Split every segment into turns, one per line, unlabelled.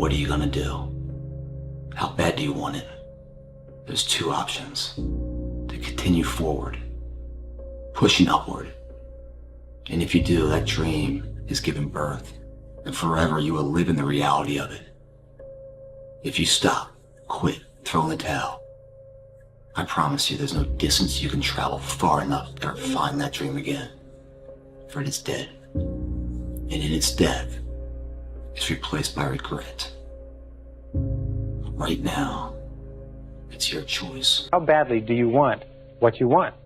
What are you gonna do? How bad do you want it? There's two options. To continue forward, pushing upward. And if you do, that dream is given birth, and forever you will live in the reality of it. If you stop, quit, throw in the towel, I promise you there's no distance you can travel far enough to ever find that dream again. For it is dead. And in its death, it's replaced by regret. Right now, it's your choice.
How badly do you want what you want?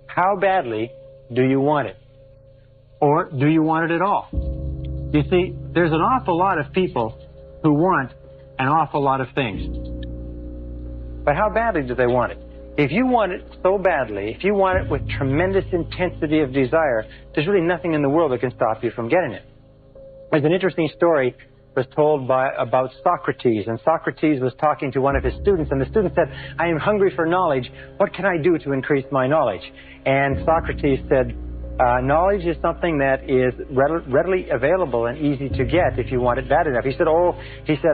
How badly do you want it? Or do you want it at all? You see, there's an awful lot of people who want an awful lot of things. But how badly do they want it? If you want it so badly, if you want it with tremendous intensity of desire, there's really nothing in the world that can stop you from getting it. There's an interesting story was told about Socrates, and Socrates was talking to one of his students, and the student said, I am hungry for knowledge. What can I do to increase my knowledge? And Socrates said, knowledge is something that is readily available and easy to get if you want it bad enough. He said,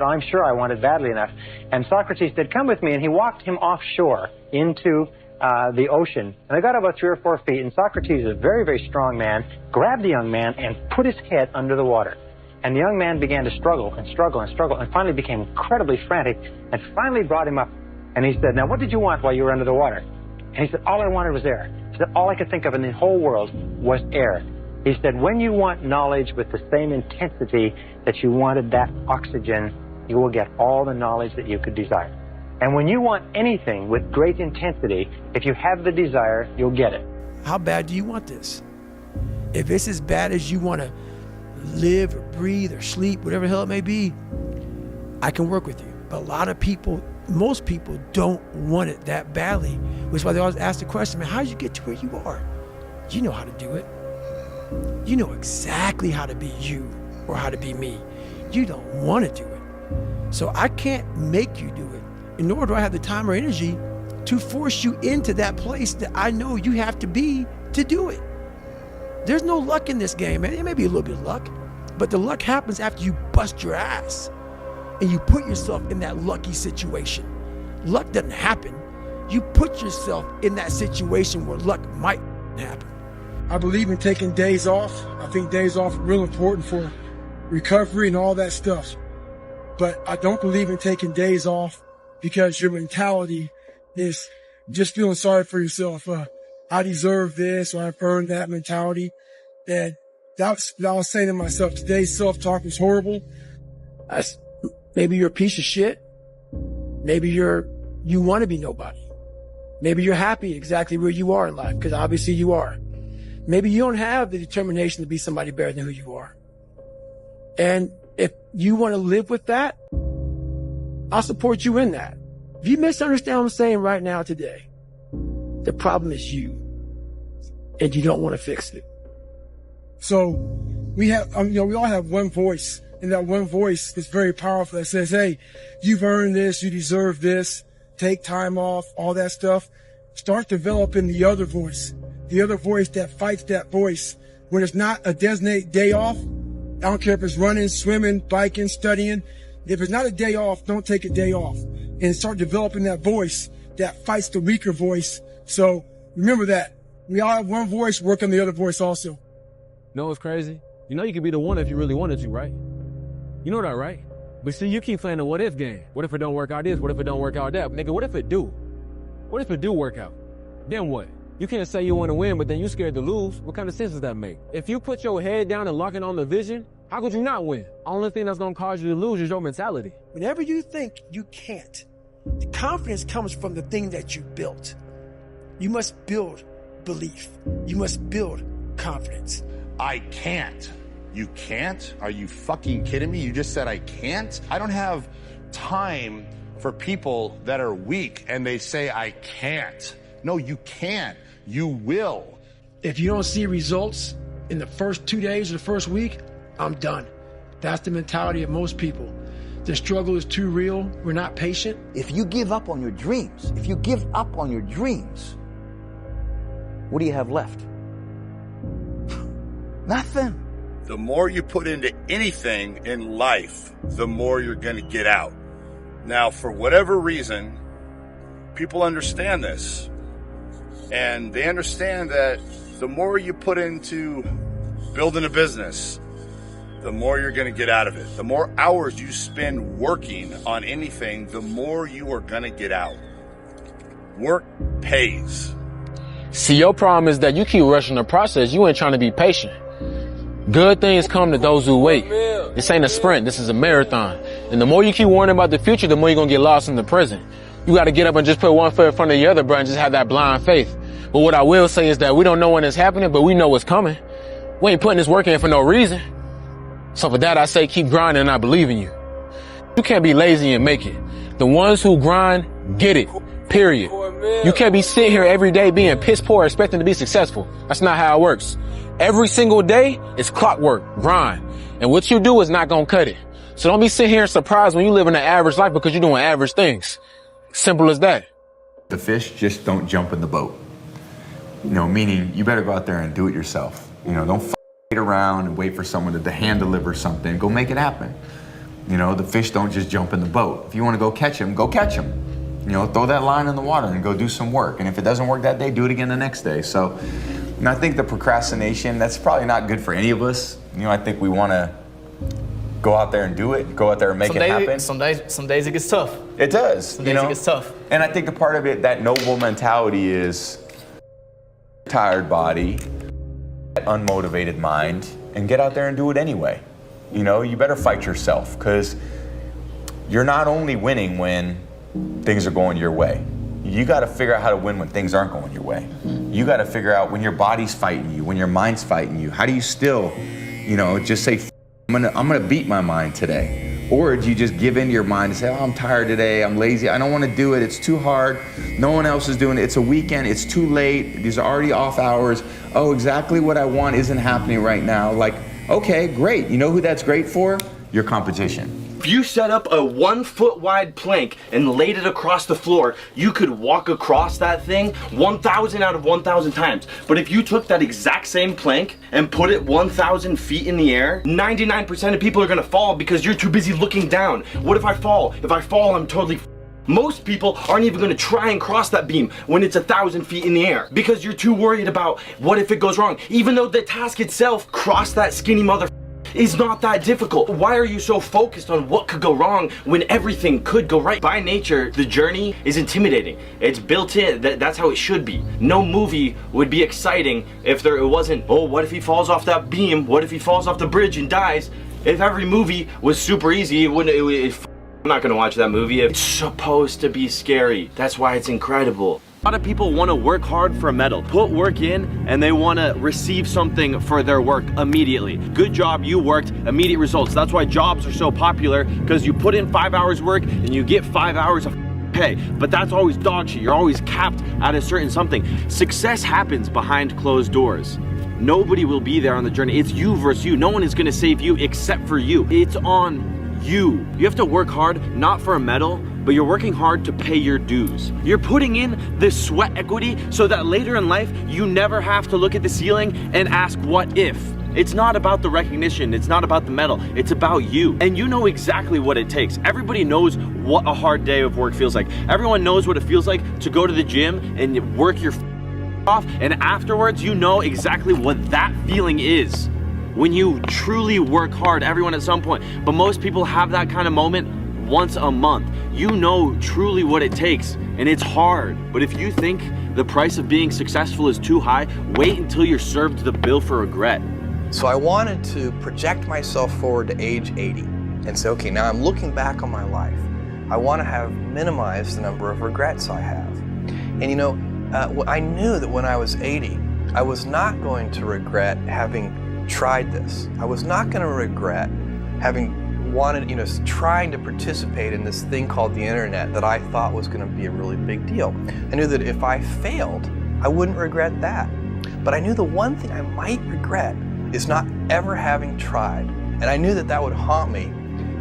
I'm sure I want it badly enough. And Socrates said, come with me, and he walked him offshore into the ocean. And they got about 3 or 4 feet, and Socrates, a very, very strong man, grabbed the young man and put his head under the water. And the young man began to struggle and struggle and struggle, and finally became incredibly frantic, and finally brought him up. And he said, now what did you want while you were under the water? And he said, all I wanted was air. He said, all I could think of in the whole world was air. He said, when you want knowledge with the same intensity that you wanted that oxygen, you will get all the knowledge that you could desire. And when you want anything with great intensity, if you have the desire, you'll get it.
How bad do you want this? If it's as bad as you want to live or breathe or sleep, whatever the hell it may be, I can work with you. But a lot of people, most people don't want it that badly, which is why they always ask the question, man, how did you get to where you are? You know how to do it. You know exactly how to be you or how to be me. You don't want to do it. So I can't make you do it, and nor do I have the time or energy to force you into that place that I know you have to be to do it. There's no luck in this game, man. It may be a little bit of luck, but the luck happens after you bust your ass and you put yourself in that lucky situation. Luck doesn't happen. You put yourself in that situation where luck might happen.
I believe in taking days off. I think days off are real important for recovery and all that stuff. But I don't believe in taking days off because your mentality is just feeling sorry for yourself. I deserve this, or I've earned that mentality. And that's what I was saying to myself. Today's self-talk is horrible.
Maybe you're a piece of shit. Maybe you want to be nobody. Maybe you're happy exactly where you are in life, because obviously you are. Maybe you don't have the determination to be somebody better than who you are. And if you want to live with that, I'll support you in that. If you misunderstand what I'm saying right now today, the problem is you, and you don't want to fix it.
So we have, we all have one voice, and that one voice is very powerful. That says, hey, you've earned this, you deserve this, take time off, all that stuff. Start developing the other voice that fights that voice. When it's not a designated day off, I don't care if it's running, swimming, biking, studying. If it's not a day off, don't take a day off, and start developing that voice that fights the weaker voice. So remember that. We all have one voice, work on the other voice also.
Know what's crazy? You know you could be the one if you really wanted to, right? You know that, right? But see, you keep playing the what if game. What if it don't work out this? What if it don't work out that? Nigga, what if it do? What if it do work out? Then what? You can't say you want to win, but then you scared to lose. What kind of sense does that make? If you put your head down and lock in on the vision, how could you not win? Only thing that's going to cause you to lose is your mentality.
Whenever you think you can't, the confidence comes from the thing that you built. You must build belief. You must build confidence.
I can't. You can't? Are you fucking kidding me? You just said I can't? I don't have time for people that are weak and they say I can't. No, you can't. You will.
If you don't see results in the first 2 days or the first week, I'm done. That's the mentality of most people. The struggle is too real. We're not patient.
If you give up on your dreams, what do you have left? Nothing.
The more you put into anything in life, the more you're going to get out. Now, for whatever reason, people understand this. And they understand that the more you put into building a business, the more you're going to get out of it. The more hours you spend working on anything, the more you are going to get out. Work pays.
See, your problem is that you keep rushing the process. You ain't trying to be patient. Good things come to those who wait. This ain't a sprint. This is a marathon. And the more you keep worrying about the future, the more you're going to get lost in the present. You got to get up and just put one foot in front of the other, bro, and just have that blind faith. But what I will say is that we don't know when it's happening, but we know what's coming. We ain't putting this work in for no reason. So for that, I say keep grinding, and I believe in you. You can't be lazy and make it. The ones who grind, get it. Period. You can't be sitting here every day being piss poor expecting to be successful. That's not how it works. Every single day is clockwork, grind. And what you do is not gonna cut it. So don't be sitting here surprised when you live in an average life because you're doing average things. Simple as that.
The fish just don't jump in the boat. You know, meaning you better go out there and do it yourself. You know, don't wait around and wait for someone to hand deliver something. Go make it happen. You know, the fish don't just jump in the boat. If you want to go catch them, go catch them. You know, throw that line in the water and go do some work. And if it doesn't work that day, do it again the next day. So, you know, I think the procrastination, that's probably not good for any of us. You know, I think we want to go out there and do it, go out there and make it happen.
Some days it gets tough.
It does.
Some days it gets tough.
And I think a part of it, that noble mentality is tired body, unmotivated mind, and get out there and do it anyway. You know, you better fight yourself, because you're not only winning when things are going your way. You got to figure out how to win when things aren't going your way. You got to figure out when your body's fighting you, when your mind's fighting you. How do you still, you know, just say, I'm gonna beat my mind today? Or do you just give in to your mind and say, oh, I'm tired today, I'm lazy, I don't want to do it, it's too hard, no one else is doing it, it's a weekend, it's too late, these are already off hours, oh, exactly what I want isn't happening right now. Like, okay, great. You know who that's great for? Your competition.
If you set up a 1 foot wide plank and laid it across the floor, you could walk across that thing 1,000 out of 1,000 times. But if you took that exact same plank and put it 1,000 feet in the air, 99% of people are gonna fall because you're too busy looking down. What if I fall? If I fall, I'm totally Most people aren't even gonna try and cross that beam when it's 1,000 feet in the air because you're too worried about what if it goes wrong. Even though the task itself, cross that skinny mother is not that difficult. Why are you so focused on what could go wrong when everything could go right? By nature, the journey is intimidating. It's built in, that's how it should be. No movie would be exciting if it wasn't, oh, what if he falls off that beam? What if he falls off the bridge and dies? If every movie was super easy, I'm not gonna watch that movie. It's supposed to be scary. That's why it's incredible. A lot of people want to work hard for a medal, put work in, and they want to receive something for their work immediately. Good job, you worked, immediate results. That's why jobs are so popular, because you put in 5 hours work and you get 5 hours of pay. But that's always dog shit. You're always capped at a certain something. Success happens behind closed doors. Nobody will be there on the journey. It's you versus you. No one is going to save you except for you. It's on you. You have to work hard, not for a medal, but you're working hard to pay your dues. You're putting in this sweat equity so that later in life, you never have to look at the ceiling and ask, what if? It's not about the recognition, it's not about the medal, it's about you. And you know exactly what it takes. Everybody knows what a hard day of work feels like. Everyone knows what it feels like to go to the gym and work your off, and afterwards you know exactly what that feeling is. When you truly work hard, everyone at some point, but most people have that kind of moment once a month. You know truly what it takes, and it's hard. But if you think the price of being successful is too high, wait until you're served the bill for regret.
So I wanted to project myself forward to age 80 and say, okay, now I'm looking back on my life. I want to have minimized the number of regrets I have. And you know, I knew that when I was 80, I was not going to regret having tried this. I was not going to regret having wanted, trying to participate in this thing called the internet that I thought was going to be a really big deal. I knew that if I failed, I wouldn't regret that. But I knew the one thing I might regret is not ever having tried. And I knew that that would haunt me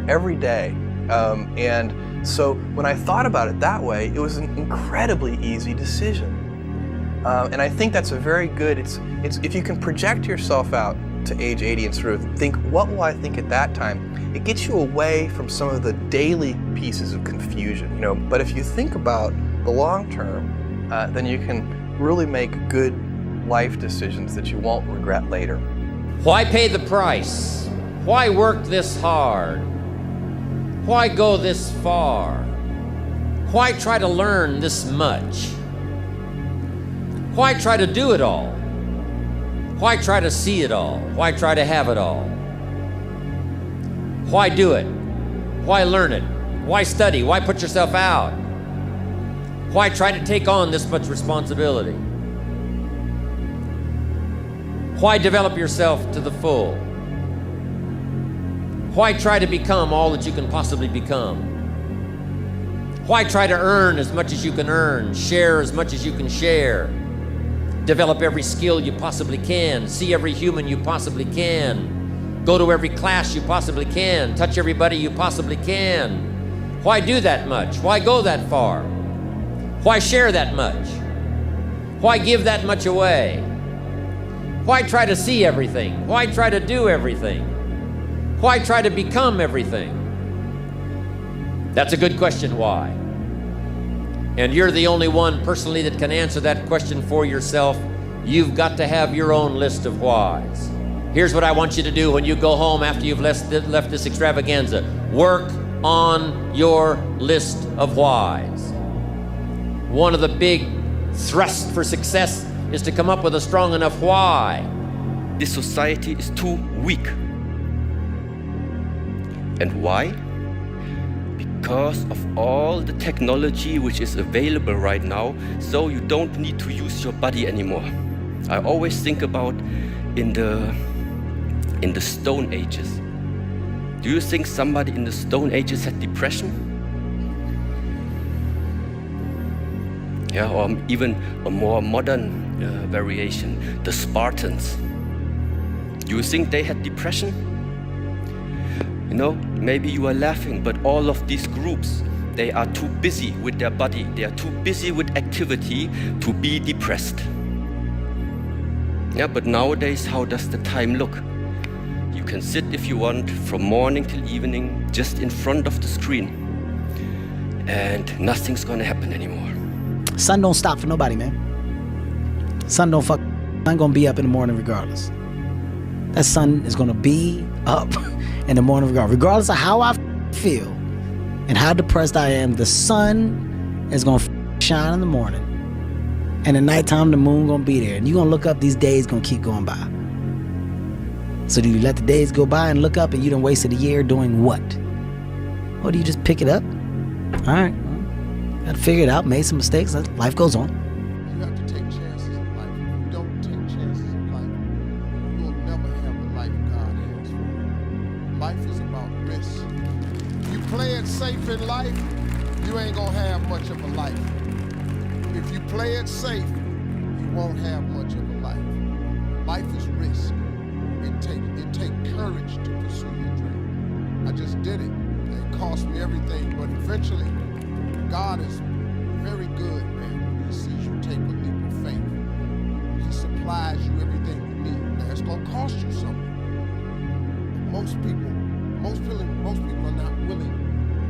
every day. And so when I thought about it that way, it was an incredibly easy decision. And I think that's a very good, it's if you can project yourself out to age 80 and sort of think, what will I think at that time? It gets you away from some of the daily pieces of confusion, you know. But if you think about the long term, then you can really make good life decisions that you won't regret later.
Why pay the price? Why work this hard? Why go this far? Why try to learn this much? Why try to do it all? Why try to see it all? Why try to have it all? Why do it? Why learn it? Why study? Why put yourself out? Why try to take on this much responsibility? Why develop yourself to the full? Why try to become all that you can possibly become? Why try to earn as much as you can earn, share as much as you can share, develop every skill you possibly can, see every human you possibly can, go to every class you possibly can, touch everybody you possibly can? Why do that much? Why go that far? Why share that much? Why give that much away? Why try to see everything? Why try to do everything? Why try to become everything? That's a good question, why? And you're the only one personally that can answer that question for yourself. You've got to have your own list of whys. Here's what I want you to do when you go home after you've left this extravaganza. Work on your list of whys. One of the big thrusts for success is to come up with a strong enough why.
This society is too weak. And why? Because of all the technology which is available right now, so you don't need to use your body anymore. I always think about in the Stone Ages. Do you think somebody in the Stone Ages had depression? Yeah, or even a more modern variation, the Spartans. Do you think they had depression? You know, maybe you are laughing, but all of these groups, they are too busy with their body, they are too busy with activity to be depressed. Yeah, but nowadays, how does the time look? You can sit if you want from morning till evening just in front of the screen, and nothing's gonna happen anymore.
Sun don't stop for nobody, man. Sun don't fuck. I'm gonna be up in the morning regardless. That sun is gonna be up in the morning regardless of how I feel and how depressed I am. The sun is gonna shine in the morning, and at nighttime the moon gonna be there, and you gonna look up. These days gonna keep going by. So do you let the days go by and look up and you done wasted a year doing what? Or do you just pick it up? All right, well, gotta figure it out. Made some mistakes. Life goes on.
You have to take chances in life. If you don't take chances in life, you will never have the life God has for you. Life is about risk. If you play it safe in life, you ain't gonna have much of a life. If you play it safe, you won't have much of a life. Life is risk. It take courage to pursue your dream. I just did it. It cost me everything, but eventually, God is very good, man, when he sees you take a leap of faith. He supplies you everything you need. Now, it's gonna cost you something. But most people are not willing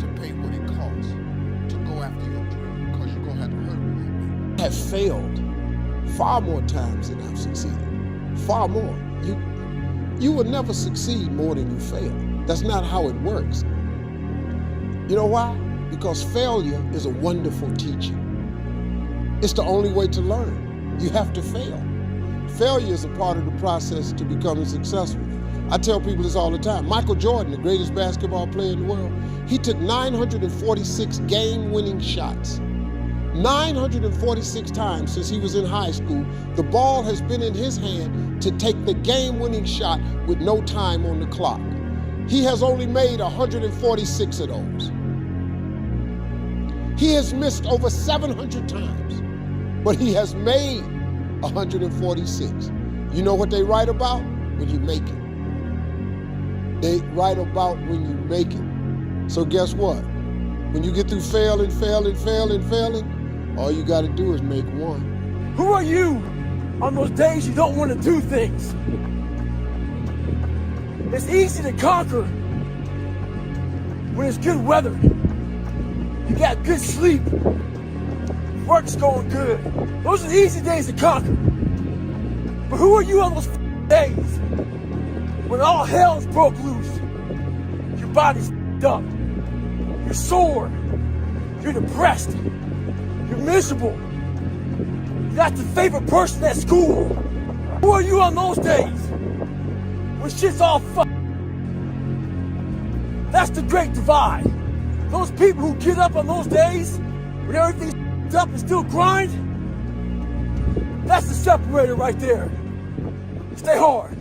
to pay what it costs to go after your dream, because you're gonna have to hurt a little bit. I have failed far more times than I've succeeded. Far more. You will never succeed more than you fail. That's not how it works. You know why? Because failure is a wonderful teacher. It's the only way to learn. You have to fail. Failure is a part of the process to becoming successful. I tell people this all the time. Michael Jordan, the greatest basketball player in the world, he took 946 game-winning shots. 946 times since he was in high school, the ball has been in his hand to take the game-winning shot with no time on the clock. He has only made 146 of those. He has missed over 700 times, but he has made 146. You know what they write about? When you make it. They write about when you make it. So guess what? When you get through failing, all you gotta do is make one.
Who are you on those days you don't want to do things?
It's easy to conquer when it's good weather. You got good sleep. Work's going good. Those are the easy days to conquer. But who are you on those days when all hell's broke loose? Your body's up. You're sore. You're depressed. You're miserable. You're not the favorite person at school. Who are you on those days when shit's all fucked? That's the great divide. Those people who get up on those days when everything's up and still grind, that's the separator right there. Stay hard.